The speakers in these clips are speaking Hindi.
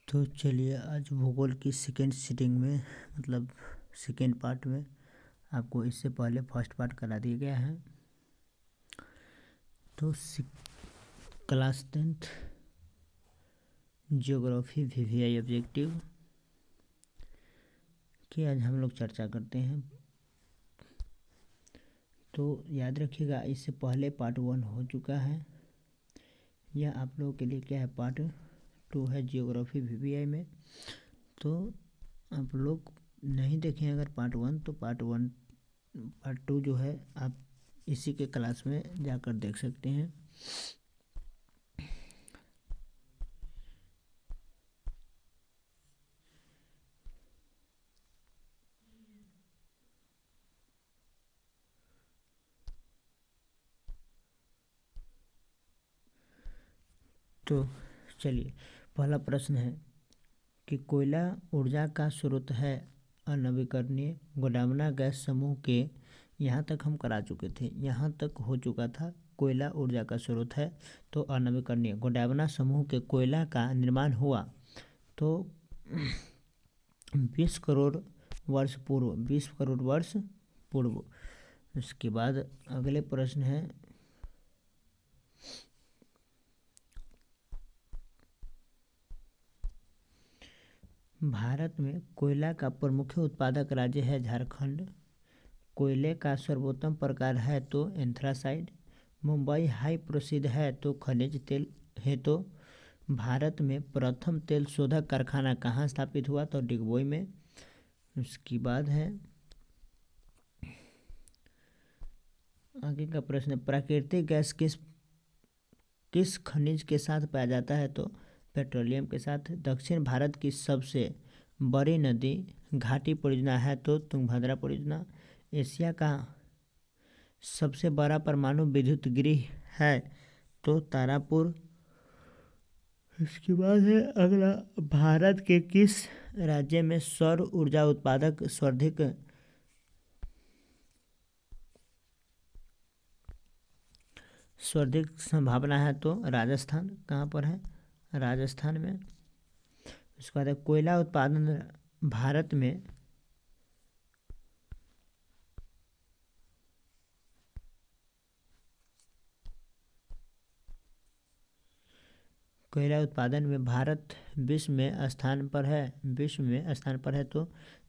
तो चलिए आज भूगोल की सेकेंड सीटिंग में मतलब सेकेंड पार्ट में आपको इससे पहले फर्स्ट पार्ट करा दिया गया है। तो class 10th geography VVI objective की आज हम लोग चर्चा करते हैं। तो याद रखिएगा इससे पहले पार्ट 1 हो चुका है। यह आप लोगों के लिए क्या है, पार्ट 2 है जियोग्राफी वीवीआई में। तो आप लोग नहीं देखें अगर पार्ट 1 तो पार्ट 2 जो है आप इसी के क्लास में जाकर देख सकते हैं। तो चलिए पहला प्रश्न है कि कोयला ऊर्जा का स्रोत है अनवीकरणीय गोंडवाना गैस समूह के। यहाँ तक हम करा चुके थे, यहाँ तक हो चुका था। कोयला ऊर्जा का स्रोत है तो अनवीकरणीय गोंडवाना समूह के कोयला का निर्माण हुआ तो 20 करोड़ वर्ष पूर्व, 20 करोड़ वर्ष पूर्व। उसके बाद अगले प्रश्न है भारत में कोयला का प्रमुख उत्पादक राज्य है झारखंड। कोयले का सर्वोत्तम प्रकार है तो एंथ्रासाइड। मुंबई हाई प्रसिद्ध है तो खनिज तेल है। तो भारत में प्रथम तेल शोधक कारखाना कहाँ स्थापित हुआ तो डिगबोई में। उसके बाद है आगे का प्रश्न, प्राकृतिक गैस किस खनिज के साथ पाया जाता है तो पेट्रोलियम के साथ। दक्षिण भारत की सबसे बड़ी नदी घाटी परियोजना है तो तुंगभद्रा परियोजना। एशिया का सबसे बड़ा परमाणु विद्युत गृह है तो तारापुर। इसके बाद है अगला, भारत के किस राज्य में सौर ऊर्जा उत्पादक सर्वाधिक संभावना है तो राजस्थान। कहाँ पर है, राजस्थान में। उसके बाद कोयला उत्पादन भारत में कोयला उत्पादन में भारत विश्व में स्थान पर है तो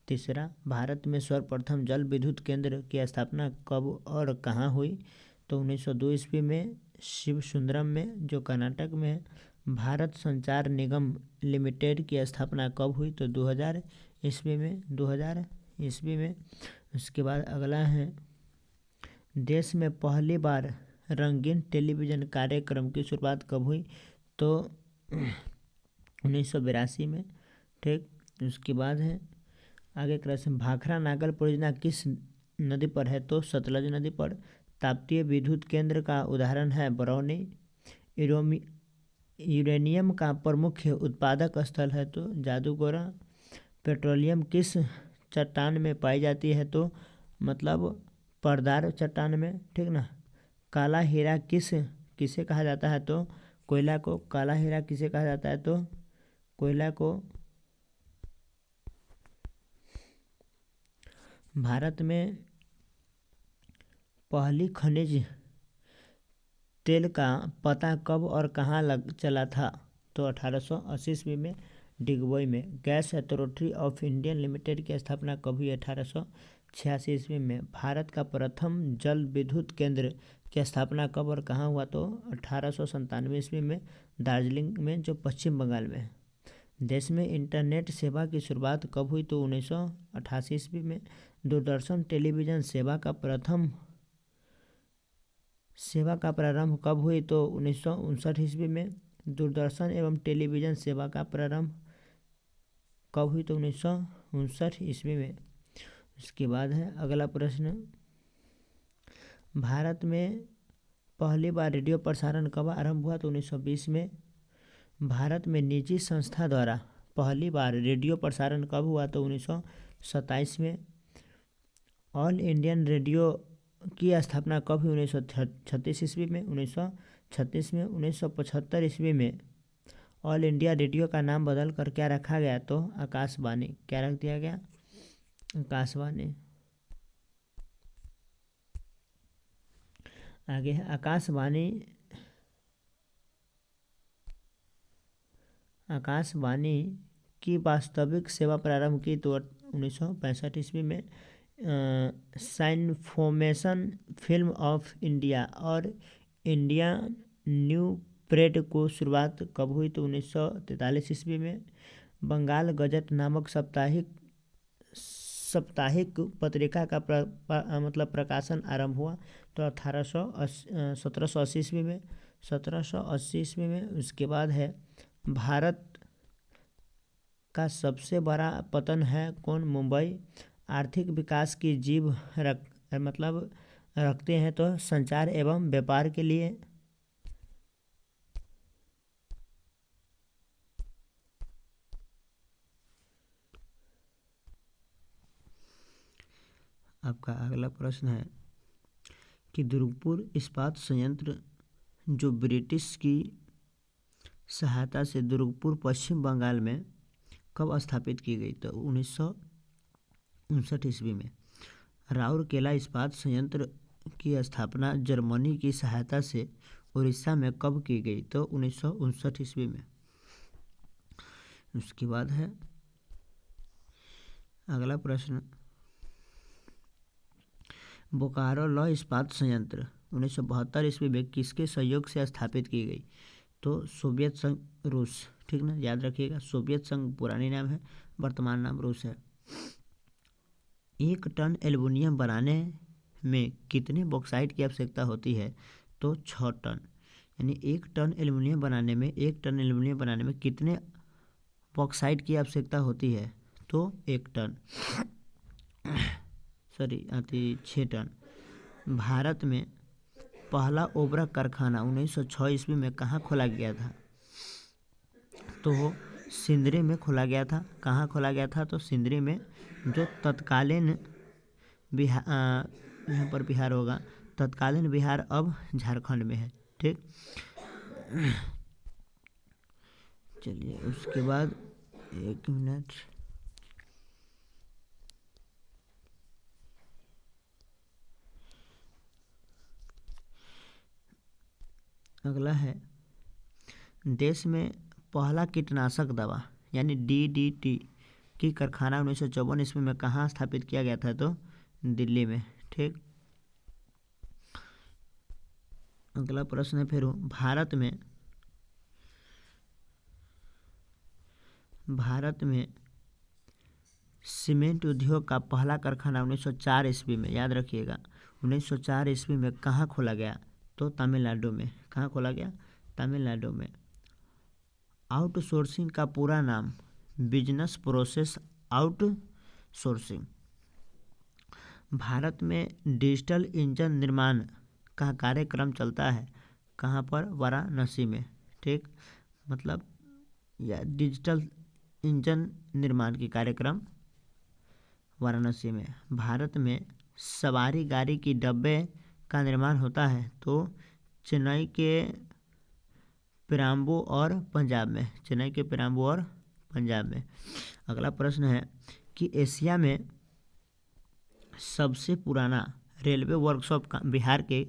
तीसरा। भारत में सर्वप्रथम जल विद्युत केंद्र की स्थापना कब और कहाँ हुई तो 1902 ईस्वी में शिवसुंदरम में जो कर्नाटक में है। भारत संचार निगम लिमिटेड की स्थापना कब हुई तो 2000 ईस्वी में। उसके बाद अगला है, देश में पहली बार रंगीन टेलीविज़न कार्यक्रम की शुरुआत कब हुई तो 1982 में। ठीक, उसके बाद है आगे प्रश्न, भाखड़ा नागल परियोजना किस नदी पर है तो सतलज नदी पर। ताप्तीय विद्युत केंद्र का उदाहरण है बरौनी। यूरेनियम का प्रमुख उत्पादक स्थल है तो जादूगोरा। पेट्रोलियम किस चट्टान में पाई जाती है तो मतलब परदार चट्टान में, ठीक ना। काला हीरा किसे कहा जाता है तो कोयला को। काला हीरा किसे कहा जाता है तो कोयला को। भारत में पहली खनिज तेल का पता कब और कहाँ चला था तो 1880 ईस्वी में डिगबोई में। Gas authority of India limited की स्थापना कब हुई 1886 ईस्वी में। भारत का प्रथम जल विद्युत केंद्र की स्थापना कब और कहाँ हुआ तो 1897 ईस्वी में दार्जिलिंग में जो पश्चिम बंगाल में है। देश में इंटरनेट सेवा की शुरुआत कब हुई तो 1988 ईस्वी में। दूरदर्शन टेलीविज़न सेवा का प्रारंभ कब हुई तो 1959 ईस्वी में। दूरदर्शन एवं टेलीविज़न सेवा का प्रारंभ कब हुई तो 1959 ईस्वी में। उसके बाद है अगला प्रश्न, भारत में पहली बार रेडियो प्रसारण कब आरंभ हुआ तो 1920 में। भारत में निजी संस्था द्वारा पहली बार रेडियो प्रसारण कब हुआ तो 1927 में। ऑल इंडियन रेडियो की स्थापना कब हुई 1936 ईस्वी में। 1936 में। 1975 ईस्वी में ऑल इंडिया रेडियो का नाम बदल कर क्या रखा गया? तो आकाशवाणी। क्या रख दिया गया? आकाशवाणी। आगे है आकाशवाणी। आकाशवाणी की वास्तविक सेवा प्रारंभ की तो 1965 ईस्वी में साइनफॉर्मेशन फिल्म ऑफ इंडिया और इंडिया न्यू परेड को शुरुआत कब हुई? तो 1943 ईस्वी में। बंगाल गजट नामक साप्ताहिक पत्रिका का मतलब प्रकाशन आरंभ हुआ तो 1780 ईस्वी में। 1780 ईस्वी में। उसके बाद है भारत का सबसे बड़ा पतन है कौन? मुंबई। आर्थिक विकास की जीव रखते हैं तो संचार एवं व्यापार के लिए। आपका अगला प्रश्न है कि दुर्गपुर इस्पात संयंत्र जो ब्रिटिश की सहायता से दुर्गपुर पश्चिम बंगाल में कब स्थापित की गई? तो 1959 ईस्वी में। राउरकेला इस्पात संयंत्र की स्थापना जर्मनी की सहायता से उड़ीसा में कब की गई? तो 1959 ईस्वी में। उसके बाद है अगला प्रश्न, बोकारो लौह इस्पात संयंत्र 1972 ईस्वी में किसके सहयोग से स्थापित की गई? तो सोवियत संघ रूस। ठीक ना, याद रखिएगा, सोवियत संघ पुरानी नाम है, वर्तमान नाम रूस है। 1 टन एल्युमिनियम बनाने में कितने बॉक्साइट की आवश्यकता होती है? तो 6 टन। यानी 1 टन एल्युमिनियम बनाने में कितने बॉक्साइट की आवश्यकता होती है? तो 1 टन। Sorry, 6 ton. भारत में पहला ओबरा कारखाना 1906 ईस्वी में कहाँ खोला गया था? तो सिंदरी में खोला गया था। कहाँ खोला गया था? तो सिंदरी में, जो तत्कालीन बिहार, यहाँ पर बिहार होगा, तत्कालीन बिहार अब झारखंड में है। ठीक, चलिए उसके बाद 1 मिनट। अगला है देश में पहला कीटनाशक दवा यानी DDT की कारखाना 1954 ईस्वी में कहाँ स्थापित किया गया था? तो दिल्ली में। ठीक, अगला प्रश्न है फिर भारत में सीमेंट उद्योग का पहला कारखाना 1904 ईस्वी में, याद रखिएगा, 1904 ईस्वी में कहाँ खोला गया? तो तमिलनाडु में। कहाँ खोला गया? तमिलनाडु में। आउटसोर्सिंग का पूरा नाम बिजनेस प्रोसेस आउटसोर्सिंग। भारत में डिजिटल इंजन निर्माण का कार्यक्रम चलता है कहाँ पर? वाराणसी में। ठीक, मतलब या डिजिटल इंजन निर्माण की कार्यक्रम वाराणसी में। भारत में सवारी गाड़ी की डब्बे का निर्माण होता है तो चेन्नई के पेराम्बू और पंजाब में। चेन्नई के पेराम्बू और पंजाब में। अगला प्रश्न है कि एशिया में सबसे पुराना रेलवे वर्कशॉप का बिहार के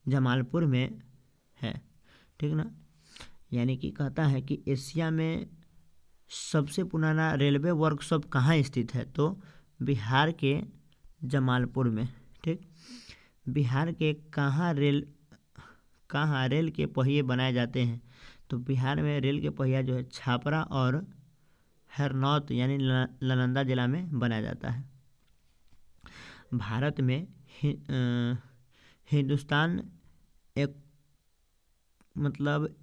जमालपुर में है। ठीक ना, यानी कि कहता है कि एशिया में सबसे पुराना रेलवे वर्कशॉप कहाँ स्थित है? तो बिहार के जमालपुर में। ठीक, बिहार के कहाँ रेल के पहिए बनाए जाते हैं? तो बिहार में रेल के पहिया जो है छापरा और हरनौत यानी नालंदा जिला में बनाया जाता है। भारत में हिंदुस्तान एक मतलब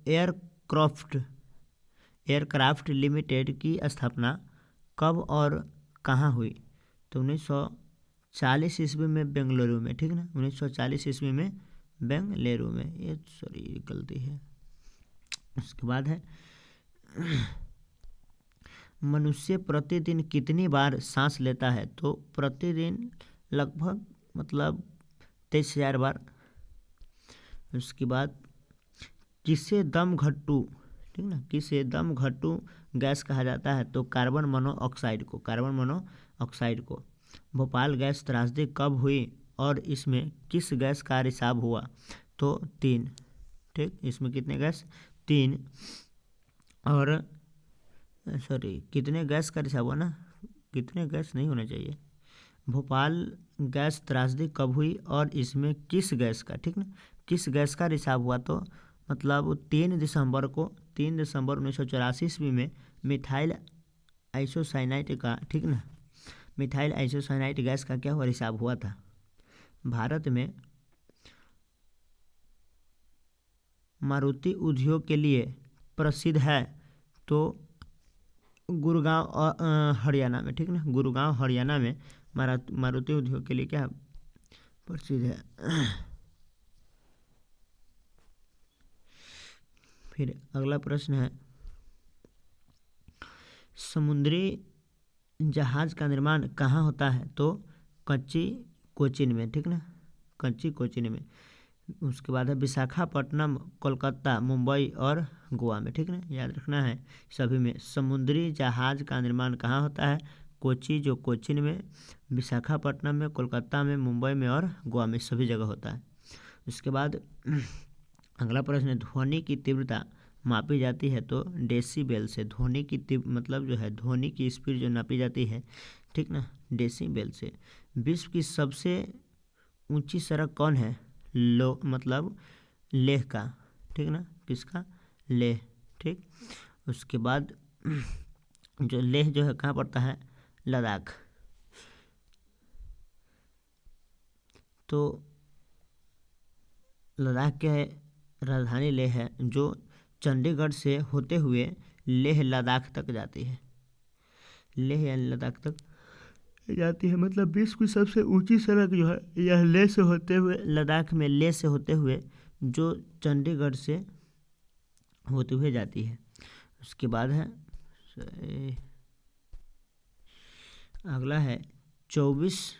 एयरक्राफ्ट लिमिटेड की स्थापना कब और कहाँ हुई? तो 1940 ईस्वी में बेंगलुरु में। ठीक ना, 1940 ईस्वी में बेंगलुरु में। ये सॉरी गलती है। उसके बाद है मनुष्य प्रतिदिन कितनी बार सांस लेता है? तो प्रतिदिन लगभग 23,000 बार। उसके बाद किसे दमघट्टू ठीक ना। किसे दम घटू गैस कहा जाता है? तो कार्बन मोनोऑक्साइड को, कार्बन मोनोऑक्साइड को। भोपाल गैस त्रासदी कब हुई और इसमें किस गैस का रिसाव हुआ? तो 3। ठीक, इसमें कितने गैस? 3। और सॉरी, कितने गैस का रिसाव हुआ ना, कितने गैस नहीं होना चाहिए। भोपाल गैस त्रासदी कब हुई और इसमें किस गैस का, ठीक ना, किस गैस का रिसाव हुआ? तो मतलब 3 दिसंबर को, 3 दिसंबर 1984 ईस्वी में मिथाइल आइसोसाइनाइट का, ठीक ना, मिथाइल आइसोसाइनाइट गैस का क्या हुआ? रिसाव हुआ था। भारत में मारुति उद्योग के लिए प्रसिद्ध है? तो गुड़गांव हरियाणा में, ठीक ना, गुड़गांव हरियाणा में मारुति उद्योग के लिए क्या प्रसिद्ध है। फिर अगला प्रश्न है, समुद्री जहाज का निर्माण कहाँ होता है? तो कच्ची कोचीन में, ठीक ना, कच्ची कोचीन में। उसके बाद है विशाखापट्टनम, कोलकाता, मुंबई और गोवा में, ठीक ना, याद रखना है सभी में। समुद्री जहाज का निर्माण कहाँ होता है? कोची जो कोचीन में, विशाखापट्टनम में, कोलकाता में, मुंबई में और गोवा में, सभी जगह होता है। उसके बाद अगला प्रश्न है, ध्वनि की तीव्रता मापी जाती है? तो डेसीबेल से। ध्वनि की मतलब जो है ध्वनि की स्पीड जो नापी जाती है, ठीक ना, डेसीबेल से। विश्व की सबसे ऊंची सड़क कौन है? मतलब लेह का, ठीक ना, किसका? लेह, ठीक। उसके बाद जो लेह जो है कहाँ पड़ता है? लद्दाख। तो लद्दाख के राजधानी लेह है, जो चंडीगढ़ से होते हुए लेह लद्दाख तक जाती है। लेह या लद्दाख तक जाती है, मतलब विश्व की सबसे ऊंची सड़क जो है यह लेह से होते हुए, लद्दाख में लेह से होते हुए जो चंडीगढ़ से होते हुए जाती है। उसके बाद है अगला है 24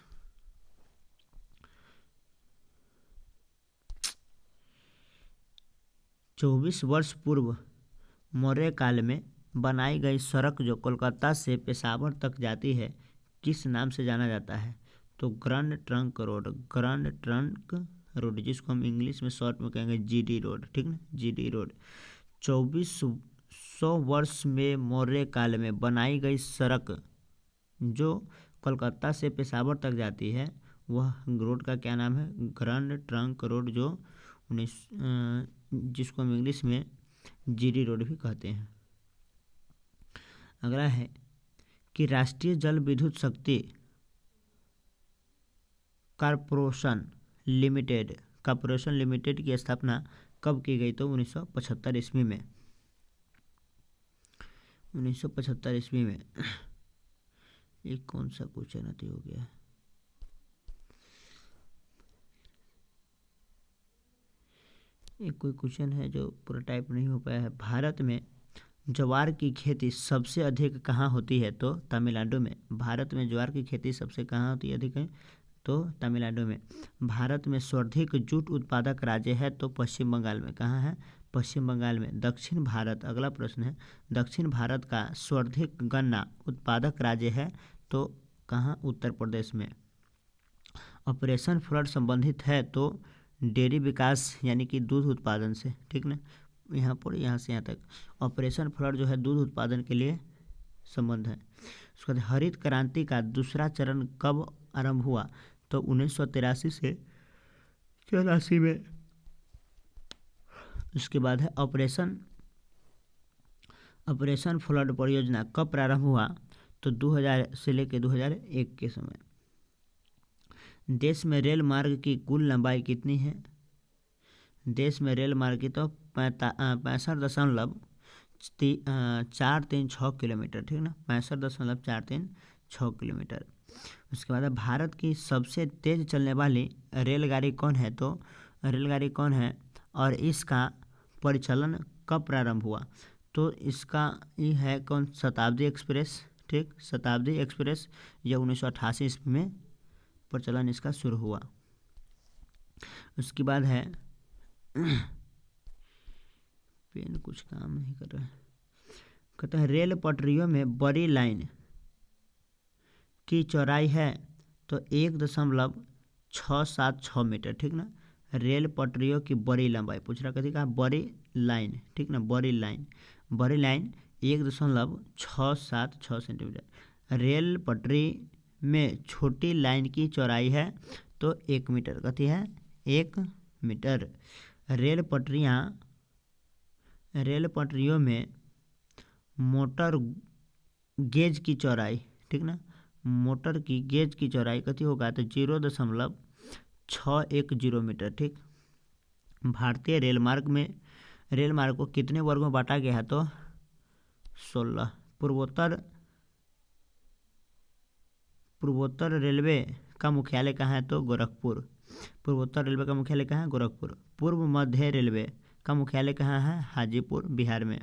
वर्ष पूर्व मौर्य काल में बनाई गई सड़क जो कोलकाता से पेशावर तक जाती है, किस नाम से जाना जाता है? तो grand trunk road, grand trunk road, जिसको हम इंग्लिश में शॉर्ट में कहेंगे जीडी रोड, ठीक ना, जीडी रोड। 2400 वर्ष में मौर्य काल में बनाई गई सड़क जो कोलकाता से पेशावर तक जाती है, वह रोड का क्या नाम है? ग्रैंड ट्रंक रोड, जो जिसको हम इंग्लिश में जीडी रोड भी कहते हैं। अगला है कि राष्ट्रीय जल विद्युत शक्ति कॉर्पोरेशन लिमिटेड की स्थापना कब की गई? तो 1975 ईस्वी में, 1975 ईस्वी में। ये कौन सा क्वेश्चन अति हो गया है? एक कोई क्वेश्चन है जो पूरा टाइप नहीं हो पाया है। भारत में ज्वार की खेती सबसे अधिक कहाँ होती है? तो तमिलनाडु में। भारत में ज्वार की खेती सबसे कहाँ होती है अधिक है? तो तमिलनाडु में। भारत में सर्वाधिक जूट उत्पादक राज्य है? तो पश्चिम बंगाल में। कहाँ है? पश्चिम बंगाल में। दक्षिण भारत, अगला प्रश्न है, दक्षिण भारत का सर्वाधिक गन्ना उत्पादक राज्य है? तो कहाँ? उत्तर प्रदेश में। ऑपरेशन फ्लड संबंधित है? तो डेयरी विकास यानी कि दूध उत्पादन से, ठीक ना, यहाँ पर यहाँ से यहाँ तक ऑपरेशन फ्लड जो है दूध उत्पादन के लिए संबंध है। उसके बाद हरित क्रांति का दूसरा चरण कब आरंभ हुआ? तो 1983 से 84 में। उसके बाद है ऑपरेशन फ्लड परियोजना कब प्रारंभ हुआ? तो 2000 से लेकर 2001 के समय। देश में रेल मार्ग की कुल लंबाई कितनी है? देश में रेल मार्ग की तो 65.436 किलोमीटर, ठीक ना, 65.436 किलोमीटर। उसके बाद भारत की सबसे तेज चलने वाली रेलगाड़ी कौन है? तो रेलगाड़ी कौन है और इसका परिचालन कब प्रारंभ हुआ? तो इसका ये है कौन? शताब्दी एक्सप्रेस, ठीक, शताब्दी एक्सप्रेस। यह 1988 ईस्वी में प्रचलन इसका शुरू हुआ। उसके बाद है पेन कुछ काम नहीं कर रहा है। कहते हैं रेल पटरियों में बड़ी लाइन की चौड़ाई है तो 1.676 मीटर, ठीक ना। रेल पटरियों की बड़ी लंबाई पूछ रहा, कहती कहा बड़ी लाइन, ठीक ना, बड़ी लाइन 1.676 सेंटीमीटर। रेल पटरी में छोटी लाइन की चौड़ाई है तो 1 मीटर, कहती है 1 मीटर। रेल पटरियों में मोटर गेज की चौड़ाई, ठीक ना, मोटर की गेज की चौड़ाई कथी होगा तो 0.610 मीटर, ठीक। भारतीय रेलमार्ग को कितने वर्गों में बांटा गया है तो 16। पूर्वोत्तर रेलवे का मुख्यालय कहाँ है तो गोरखपुर। पूर्वोत्तर रेलवे का मुख्यालय कहाँ है गोरखपुर। पूर्व मध्य रेलवे का मुख्यालय कहाँ है हाजीपुर बिहार में।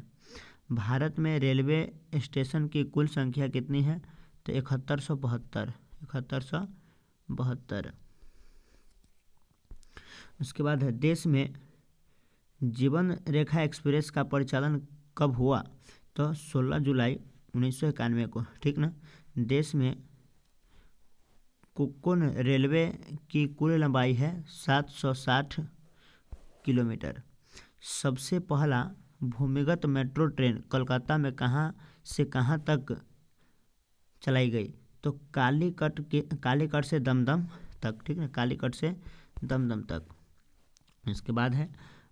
भारत में रेलवे स्टेशन की कुल संख्या कितनी है तो 7172। उसके बाद है देश में जीवन रेखा एक्सप्रेस का परिचालन कब हुआ तो 16 जुलाई 1991 को, ठीक ना। देश में कुक्कुन रेलवे की कुल लंबाई है 760 किलोमीटर। सबसे पहला भूमिगत मेट्रो ट्रेन कोलकाता में कहाँ से कहाँ तक चलाई गई तो कालीकट से दमदम तक, ठीक है, कालीकट से दमदम तक। इसके बाद है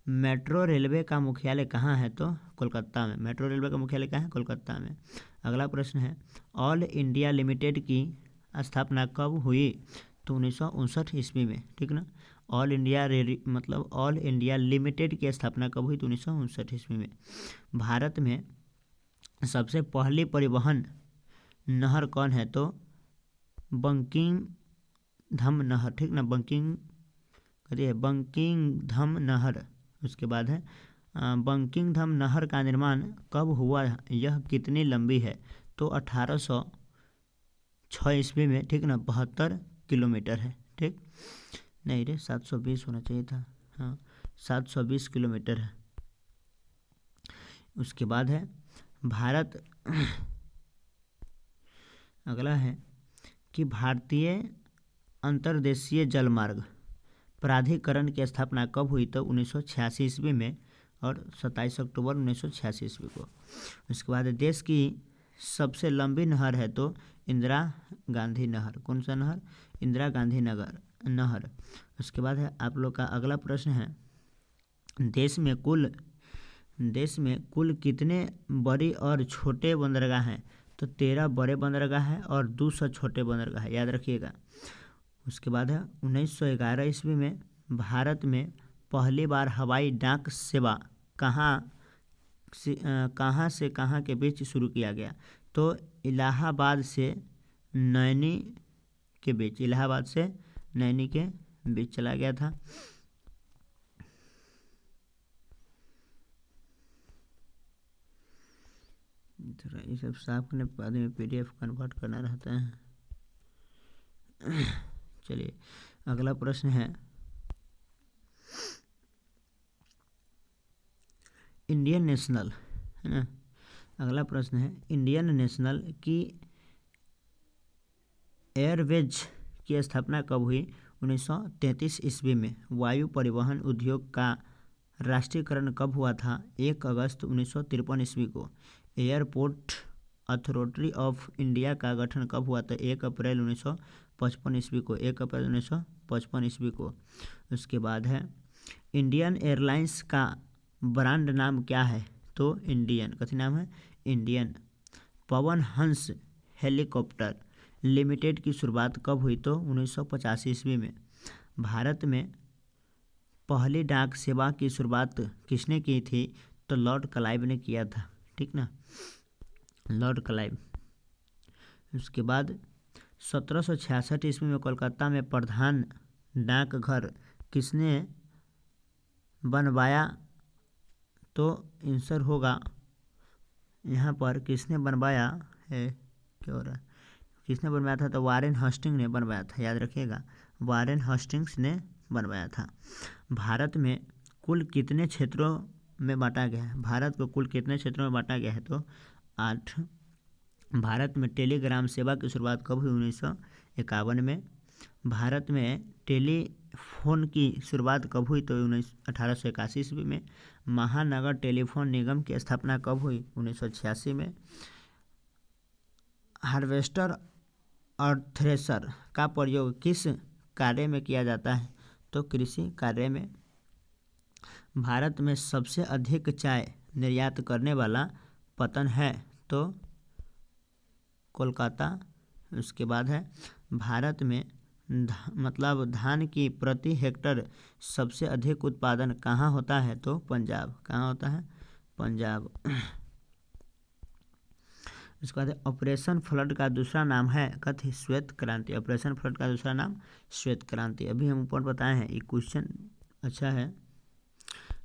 मेट्रो रेलवे का मुख्यालय कहाँ है तो कोलकाता में। मेट्रो रेलवे का मुख्यालय कहाँ है कोलकाता में। अगला प्रश्न है ऑल इंडिया लिमिटेड की स्थापना कब हुई तो 1959 ईस्वी में, ठीक ना। ऑल इंडिया लिमिटेड की स्थापना कब हुई तो 1959 ईस्वी में। भारत में सबसे पहली परिवहन नहर कौन है तो बंकिंगधम नहर, ठीक ना, बंकिंगधम नहर। उसके बाद है बंकिंगधम नहर का निर्माण कब हुआ, यह कितनी लंबी है तो 1806 ईस्वी में, ठीक ना, 72 किलोमीटर है, ठीक। नहीं रे 720 होना चाहिए था, हाँ 720 किलोमीटर है। उसके बाद है भारत अगला है कि भारतीय अंतर्देशीय जलमार्ग प्राधिकरण की स्थापना कब हुई तो 1986 ईस्वी में और 27 अक्टूबर 1986 ईस्वी को। उसके बाद देश की सबसे लंबी नहर है तो इंदिरा गांधी नहर। कौन सा नहर इंदिरा गांधी नहर। उसके बाद है आप लोग का अगला प्रश्न है देश में कुल कितने बड़ी और छोटे बंदरगाह हैं तो 13 बड़े बंदरगाह हैं और 200 छोटे बंदरगाह है, याद रखिएगा। उसके बाद है 1911 ईस्वी में भारत में पहली बार हवाई डाक सेवा कहाँ से कहाँ के बीच शुरू किया गया तो इलाहाबाद से नैनी के बीच चला गया था। ये सब साफ करने के बाद में PDF कन्वर्ट करना रहता है। चलिए अगला प्रश्न है इंडियन नेशनल, है ना। अगला प्रश्न है इंडियन नेशनल की एयरवेज की स्थापना कब हुई 1933 ईस्वी में। वायु परिवहन उद्योग का राष्ट्रीयकरण कब हुआ था 1 अगस्त 1953 ईस्वी को। एयरपोर्ट अथॉरिटी ऑफ इंडिया का गठन कब हुआ था 1 अप्रैल 1955 ईस्वी को। 1 अप्रैल 1955 ईस्वी को। उसके बाद है इंडियन एयरलाइंस का ब्रांड नाम क्या है तो इंडियन, कथी नाम है Indian. Pawan Hans helicopter limited की शुरुआत कब हुई तो 1950 ईस्वी में। भारत में पहली डाक सेवा की शुरुआत किसने की थी तो लॉर्ड क्लाइव ने किया था, ठीक ना, लॉर्ड क्लाइव। उसके बाद 1766 ईस्वी में कोलकाता में प्रधान डाकघर किसने बनवाया तो आंसर होगा यहाँ पर किसने बनवाया है, क्या हो रहा है, किसने बनवाया था तो वारेन हस्टिंग्स ने बनवाया था, याद रखिएगा वारेन हस्टिंग्स ने बनवाया था। भारत में कुल कितने क्षेत्रों में बांटा गया है? भारत को कुल कितने क्षेत्रों में बांटा गया है? तो 8। भारत में टेलीग्राम सेवा की शुरुआत कब हुई? 1951 में। भारत में टेलीफोन की शुरुआत कब हुई? तो 1881 ईस्वी में। महानगर टेलीफोन निगम की स्थापना कब हुई? 1986 में। हार्वेस्टर और थ्रेशर का प्रयोग किस कार्य में किया जाता है? तो कृषि कार्य में। भारत में सबसे अधिक चाय निर्यात करने वाला पत्तन है? तो कोलकाता। उसके बाद है भारत में मतलब धान की प्रति हेक्टर सबसे अधिक उत्पादन कहाँ होता है? तो पंजाब। कहाँ होता है? पंजाब। इसके बाद ऑपरेशन फ्लड का दूसरा नाम है? कथी? श्वेत क्रांति। ऑपरेशन फ्लड का दूसरा नाम श्वेत क्रांति। अभी हम ऊपर बताए हैं, ये क्वेश्चन अच्छा है।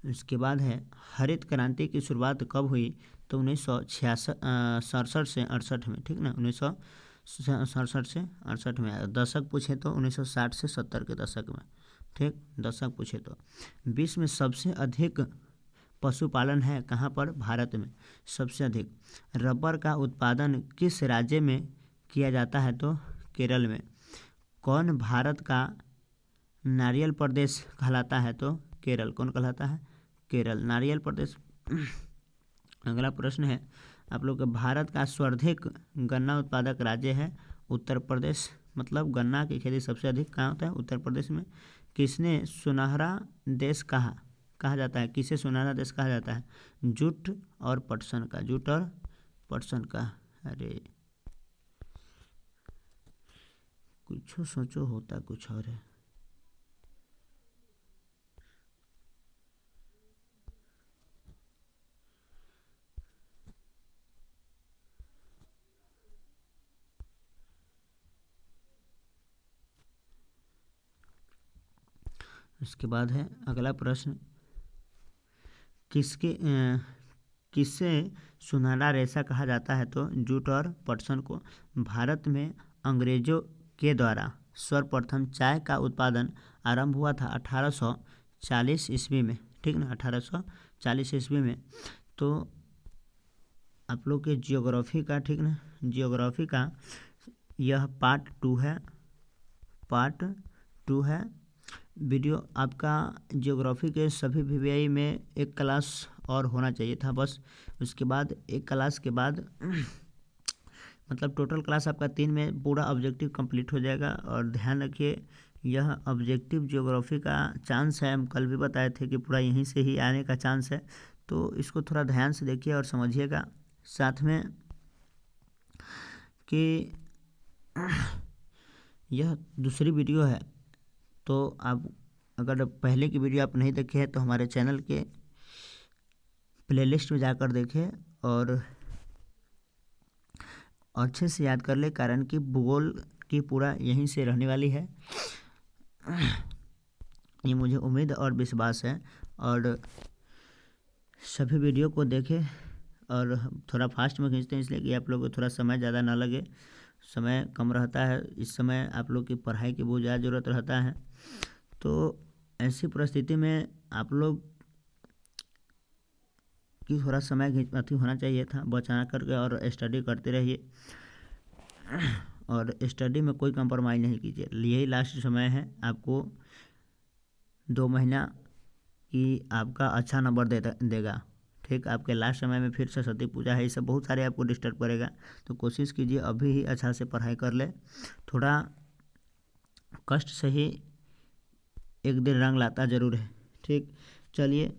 इसके बाद है हरित क्रांति की शुरुआत कब हुई? तो 1967 से 68 में। ठीक ना, 1967 से 68 में। दशक पूछे तो 1960 से 70 के दशक में। ठीक, दशक पूछे तो। विश्व में सबसे अधिक पशुपालन है कहाँ पर? भारत में सबसे अधिक। रबर का उत्पादन किस राज्य में किया जाता है? तो केरल में। कौन भारत का नारियल प्रदेश कहलाता है? तो केरल। कौन कहलाता है? केरल, नारियल प्रदेश। अगला प्रश्न है आप लोग के, भारत का सर्वाधिक गन्ना उत्पादक राज्य है? उत्तर प्रदेश। मतलब गन्ना की खेती सबसे अधिक कहाँ होता है? उत्तर प्रदेश में। किसने सुनहरा देश कहा जाता है? किसे सुनहरा देश कहा जाता है? जूट और पटसन का। जूट और पटसन का। अरे कुछ सोचो, होता कुछ और है। उसके बाद है अगला प्रश्न, किससे सुनहरा रेशा कहा जाता है? तो जूट और पटसन को। भारत में अंग्रेजों के द्वारा सर्वप्रथम चाय का उत्पादन आरंभ हुआ था 1840 ईस्वी में। ठीक ना, 1840 ईस्वी में। तो आप लोग के जियोग्राफी का, ठीक ना, जियोग्राफी का यह पार्ट 2 है। पार्ट 2 है। वीडियो आपका जियोग्राफी के सभी वीवीआई में एक क्लास और होना चाहिए था बस। उसके बाद एक क्लास के बाद मतलब टोटल क्लास आपका 3 में पूरा ऑब्जेक्टिव कंप्लीट हो जाएगा। और ध्यान रखिए, यह ऑब्जेक्टिव जियोग्राफी का चांस है, हम कल भी बताए थे कि पूरा यहीं से ही आने का चांस है। तो इसको थोड़ा ध्यान से देखिए और समझिएगा। साथ में कि यह दूसरी वीडियो है, तो आप अगर पहले की वीडियो आप नहीं देखे हैं तो हमारे चैनल के प्लेलिस्ट में जाकर देखें और अच्छे से याद कर ले, कारण कि भूगोल की पूरा यहीं से रहने वाली है, ये मुझे उम्मीद और विश्वास है। और सभी वीडियो को देखें और थोड़ा फास्ट में खींचते हैं इसलिए कि आप लोग को थोड़ा समय ज़्यादा ना लगे। समय कम रहता है इस समय, आप लोग की पढ़ाई की बहुत ज़्यादा ज़रूरत रहता है। तो ऐसी परिस्थिति में आप लोग की थोड़ा समय अति होना चाहिए था, बचा करके और स्टडी करते रहिए। और स्टडी में कोई कंप्रोमाइज़ नहीं कीजिए। यही लास्ट समय है, आपको 2 महीना की आपका अच्छा नंबर देगा। ठीक, आपके लास्ट समय में फिर सरस्वती पूजा है, ये सब बहुत सारे आपको डिस्टर्ब करेगा। तो कोशिश कीजिए अभी ही अच्छा से पढ़ाई कर ले। थोड़ा कष्ट से ही एक दिन रंग लाता ज़रूर है। ठीक, चलिए,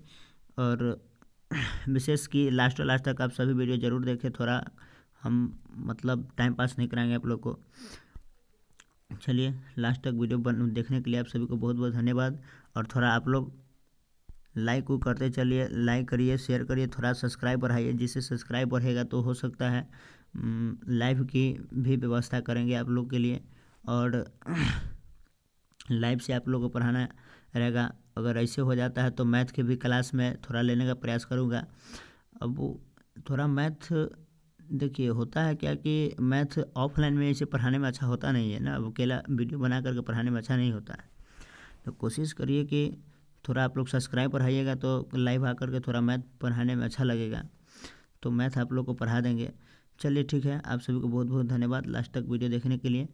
और विशेष कि लास्ट तक आप सभी वीडियो ज़रूर देखें। थोड़ा हम मतलब टाइम पास नहीं कराएंगे आप लोग को। चलिए, लास्ट तक वीडियो देखने के लिए आप सभी को बहुत बहुत धन्यवाद। और थोड़ा आप लोग लाइक को करते चलिए, लाइक करिए, शेयर करिए, थोड़ा सब्सक्राइब बढ़ाइए। जिससे सब्सक्राइब बढ़ेगा तो हो सकता है लाइव की भी व्यवस्था करेंगे आप लोग के लिए, और लाइव से आप लोगों को पढ़ाना रहेगा। अगर ऐसे हो जाता है तो मैथ के भी क्लास में थोड़ा लेने का प्रयास करूँगा। अब वो थोड़ा मैथ देखिए होता है क्या कि मैथ ऑफलाइन में ऐसे पढ़ाने में अच्छा होता नहीं है ना, अब अकेला वीडियो बना करके पढ़ाने में अच्छा नहीं होता है। तो कोशिश करिए कि थोड़ा आप लोग सब्सक्राइब पढ़ाइएगा तो लाइव आकर के थोड़ा मैथ पढ़ाने में अच्छा लगेगा, तो मैथ आप लोग को पढ़ा देंगे। चलिए ठीक है, आप सभी को बहुत बहुत धन्यवाद लास्ट तक वीडियो देखने के लिए।